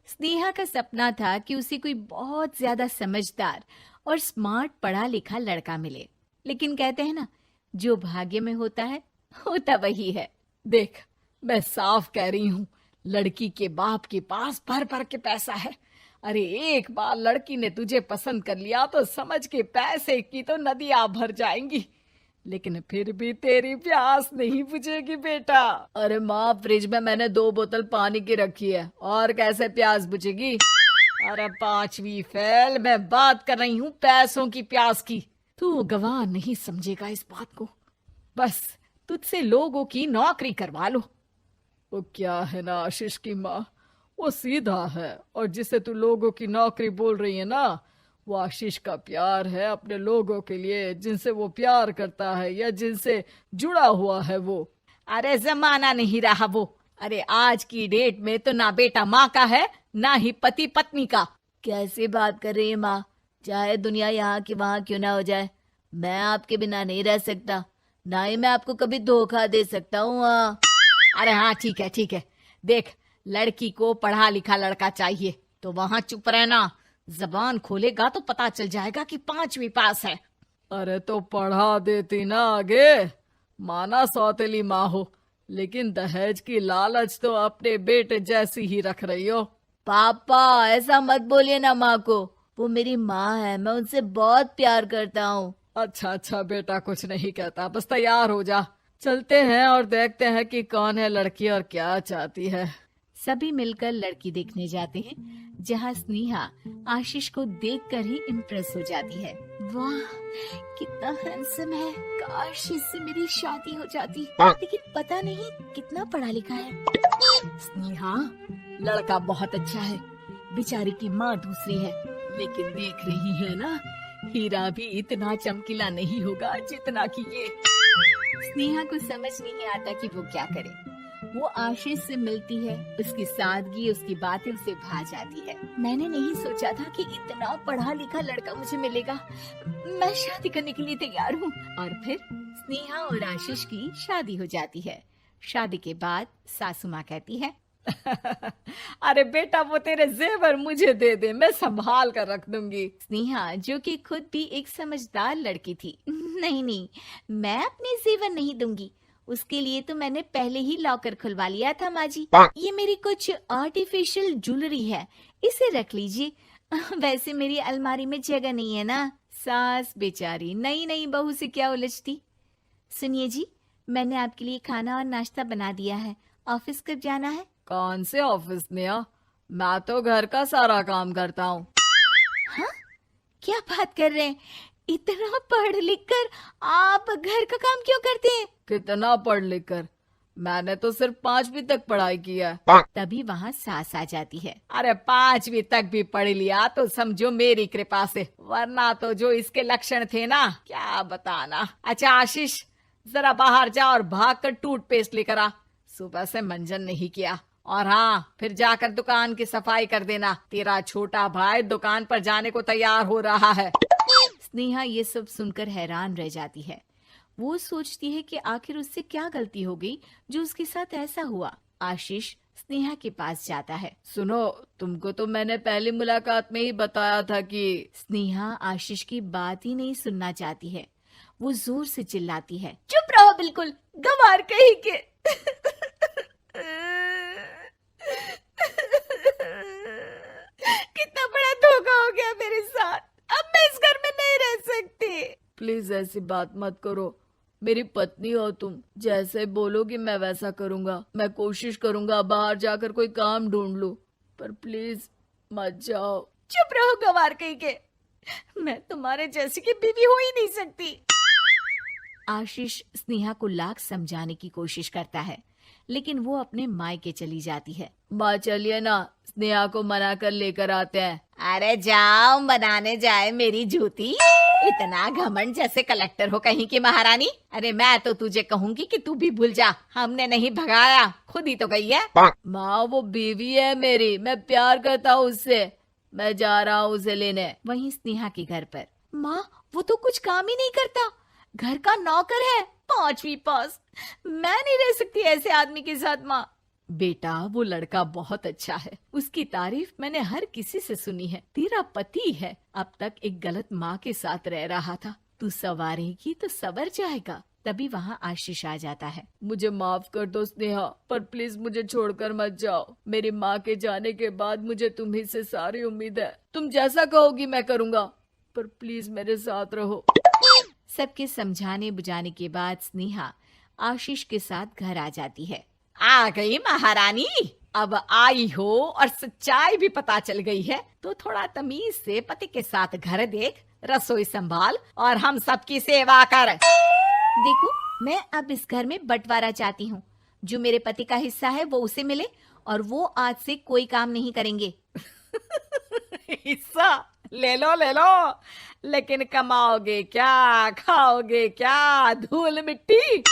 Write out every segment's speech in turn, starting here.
स्नेहा का सपना था कि उसे कोई बहुत ज्यादा समझदार और स्मार्ट पढ़ा लिखा लड़का मिले। लेकिन कहते हैं ना, जो भाग्य में होता है होता वही है। देख, मैं साफ कह रही हूँ, लड़की के बाप के पास भर भर के पैसा है। अरे एक बार लड़की ने तुझे पसंद कर लिया तो समझ के पैसे की तो नदियां भर जाएंगी, लेकिन फिर भी तेरी प्यास नहीं बुझेगी बेटा। अरे माँ, फ्रिज में मैंने 2 बोतल पानी की रखी है, और कैसे प्यास बुझेगी? अरे पांचवी फेल, मैं बात कर रही हूँ पैसों की प्यास की। तू गवाह नहीं समझेगा इस बात को। बस तुझसे लोगों की नौकरी करवा लो। वो क्या है ना आशीष की माँ, वो सीधा है, और जिसे तू लोगों की नौकरी बोल रही है ना, वो आशीष का प्यार है अपने लोगों के लिए, जिनसे वो प्यार करता है या जिनसे जुड़ा हुआ है वो। अरे जमाना नहीं रहा वो। अरे आज की डेट में तो ना बेटा माँ का है, ना ही पति पत्नी का। कैसी बात कर रही है माँ? चाहे दुनिया यहाँ की वहाँ क्यों ना हो जाए, मैं आपके बिना नहीं रह सकता। ना ही मैं आपको कभी धोखा दे सकता हूँ। अरे हाँ, ठीक है ठीक है। देख, लड़की को पढ़ा लिखा लड़का चाहिए तो वहां चुप रहना। जबान खोलेगा तो पता चल जाएगा कि पांचवी पास है। अरे तो पढ़ा देती ना आगे। माना सौतेली माँ हो, लेकिन दहेज की लालच तो अपने बेटे जैसी ही रख रही हो। पापा ऐसा मत बोलिए ना माँ को, वो मेरी माँ है, मैं उनसे बहुत प्यार करता हूँ। अच्छा अच्छा बेटा, कुछ नहीं कहता, बस तैयार हो जा, चलते हैं और देखते हैं कि कौन है लड़की और क्या चाहती है। सभी मिलकर लड़की देखने जाते हैं, जहाँ स्नेहा आशीष को देखकर ही इम्प्रेस हो जाती है। वाह, कितना हैंडसम है। काश इससे मेरी शादी हो जाती, लेकिन पता नहीं कितना पढ़ा लिखा है। स्नेहा, लड़का बहुत अच्छा है, बेचारी की माँ दूसरी है, लेकिन देख रही है ना, हीरा भी इतना चमकीला नहीं होगा जितना कि ये। स्नेहा को समझ नहीं आता कि वो क्या करे। वो आशीष से मिलती है, उसकी सादगी, उसकी बातें उसे भा जाती है। मैंने नहीं सोचा था कि इतना पढ़ा लिखा लड़का मुझे मिलेगा। मैं शादी करने के लिए तैयार हूँ। और फिर स्नेहा और आशीष की शादी हो जाती है। शादी के बाद सासू माँ कहती है, अरे बेटा, वो तेरे जेवर मुझे दे दे, मैं संभाल कर रख दूंगी। स्नेहा, जो कि खुद भी एक समझदार लड़की थी, नहीं नहीं, मैं अपने जेवर नहीं दूंगी। उसके लिए तो मैंने पहले ही लॉकर खुलवा लिया था माँ जी। ये मेरी कुछ आर्टिफिशियल ज्वेलरी है, इसे रख लीजिए। वैसे मेरी अलमारी में जगह नहीं है ना। सास बेचारी नई नई बहू से क्या उलझती। सुनिए जी, मैंने आपके लिए खाना और नाश्ता बना दिया है। ऑफिस कब जाना है? कौन से ऑफिस ने? मैं तो घर का सारा काम करता हूँ। हाँ, क्या बात कर रहे हैं? इतना पढ़ लिख कर आप घर का काम क्यों करते हैं? कितना पढ़ लिख कर? मैंने तो सिर्फ 5वीं तक पढ़ाई की है। तभी वहाँ सास आ जाती है। अरे 5वीं तक भी पढ़ लिया तो समझो मेरी कृपा से, वरना तो जो इसके लक्षण थे ना, क्या बताना। अच्छा आशीष, जरा बाहर जा और भाग कर टूथपेस्ट लेकर आ। सुबह से मंजन नहीं किया। और हाँ, फिर जाकर दुकान की सफाई कर देना। तेरा छोटा भाई दुकान पर जाने को तैयार हो रहा है। स्नेहा ये सब सुनकर हैरान रह जाती है। वो सोचती है कि आखिर उससे क्या गलती हो गई जो उसके साथ ऐसा हुआ। आशीष स्नेहा के पास जाता है। सुनो, तुमको तो मैंने पहली मुलाकात में ही बताया था कि। स्नेहा आशीष की बात ही नहीं सुनना चाहती है। वो जोर से चिल्लाती है, चुप रहो बिल्कुल, गंवार कहीं के। कितना बड़ा धोखा हो गया मेरे साथ। अब मैं इस घर में नहीं रह सकती। प्लीज ऐसी बात मत करो, मेरी पत्नी हो तुम, जैसे बोलोगी मैं वैसा करूंगा। मैं कोशिश करूंगा बाहर जाकर कोई काम ढूंढ लूं, पर प्लीज मत जाओ। चुप रहो गंवार कहीं के, मैं तुम्हारे जैसी की बीवी हो ही नहीं सकती। आशीष स्नेहा को लाख समझाने की कोशिश करता है, लेकिन वो अपने मायके चली जाती है। माँ चलिए ना, स्नेहा को मना कर लेकर आते हैं। अरे जाओ, बनाने जाए मेरी जूती। इतना घमंड, जैसे कलेक्टर हो कहीं की महारानी। अरे मैं तो तुझे कहूंगी कि तू भी भूल जा, हमने नहीं भगाया, खुद ही तो गई है। माँ वो बीवी है मेरी, मैं प्यार करता हूँ उससे, मैं जा रहा हूँ उसे लेने। वहीं स्नेहा के घर पर, माँ वो तो कुछ काम ही नहीं करता, घर का नौकर है, 5वीं पास। मैं नहीं रह सकती ऐसे आदमी के साथ माँ। बेटा वो लड़का बहुत अच्छा है, उसकी तारीफ मैंने हर किसी से सुनी है। तेरा पति है, अब तक एक गलत माँ के साथ रह रहा था, तू संवारेगी तो संवर जाएगा। तभी वहाँ आशीष आ जाता है। मुझे माफ कर दो स्नेहा, पर प्लीज मुझे छोड़कर मत जाओ। मेरी माँ के जाने के बाद मुझे तुम्ही से सारी उम्मीद है। तुम जैसा कहोगी मैं करूँगा, पर प्लीज मेरे साथ रहो। सबके समझाने बुझाने के बाद स्नेहा आशीष के साथ घर आ जाती है। आ गई महारानी, अब आई हो और सच्चाई भी पता चल गई है, तो थोड़ा तमीज से पति के साथ घर देख, रसोई संभाल और हम सबकी सेवा कर। देखो, मैं अब इस घर में बंटवारा चाहती हूँ। जो मेरे पति का हिस्सा है वो उसे मिले और वो आज से कोई काम नहीं करेंगे। हिस्सा ले लो, लेकिन कमाओगे क्या, खाओगे क्या, धूल मिट्टी।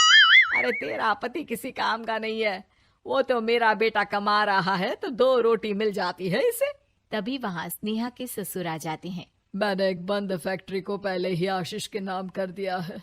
अरे तेरा पति किसी काम का नहीं है, वो तो मेरा बेटा कमा रहा है तो 2 रोटी मिल जाती है इसे। तभी वहाँ स्नेहा के ससुर आ जाते हैं। मैंने एक बंद फैक्ट्री को पहले ही आशीष के नाम कर दिया है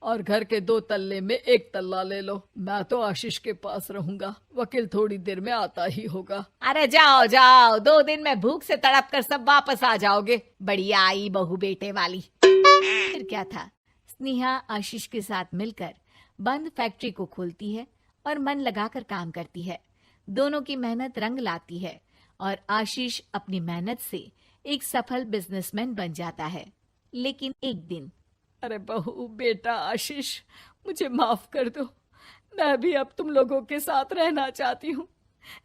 और घर के 2 तल्ले में 1 तल्ला ले लो। मैं तो आशीष के पास रहूंगा, वकील थोड़ी देर में आता ही होगा। अरे जाओ जाओ, 2 दिन में भूख से तड़प कर सब वापस आ जाओगे। बढ़िया आई बहू बेटे वाली। फिर क्या था, स्नेहा आशीष के साथ मिलकर बंद फैक्ट्री को खोलती है और मन लगाकर काम करती है। दोनों की मेहनत रंग लाती है और आशीष अपनी मेहनत से एक सफल बिजनेसमैन बन जाता है। लेकिन एक दिन, अरे बहू बेटा आशीष, मुझे माफ कर दो, मैं भी अब तुम लोगों के साथ रहना चाहती हूँ।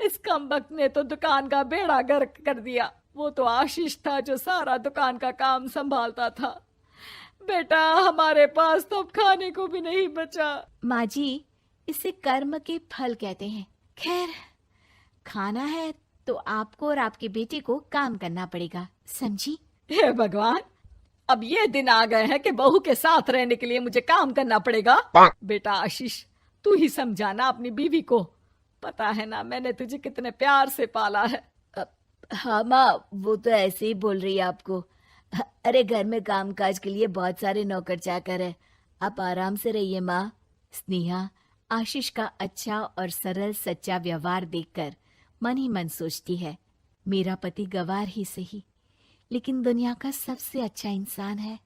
इस कमबख्त ने तो दुकान का बेड़ा गर्क कर दिया। वो तो आशीष था जो सारा दुकान का काम संभालता था। बेटा हमारे पास तो अब खाने को भी नहीं बचा। माँ जी, इसे कर्म के फल कहते हैं। खैर, खाना है तो आपको और आपके बेटे को काम करना पड़ेगा, समझी? हे भगवान, अब ये दिन आ गए हैं कि बहू के साथ रहने के लिए मुझे काम करना पड़ेगा। बेटा आशीष, तू ही समझाना अपनी बीवी को। पता है ना मैंने तुझे कितने प्यार से पाला है। हाँ माँ, वो तो ऐसे ही बोल रही है आपको। अरे घर में कामकाज के लिए बहुत सारे नौकर चाकर है, आप आराम से रहिए माँ। स्नेहा आशीष का अच्छा और सरल सच्चा व्यवहार देखकर मन ही मन सोचती है, मेरा पति गवार ही सही, लेकिन दुनिया का सबसे अच्छा इंसान है।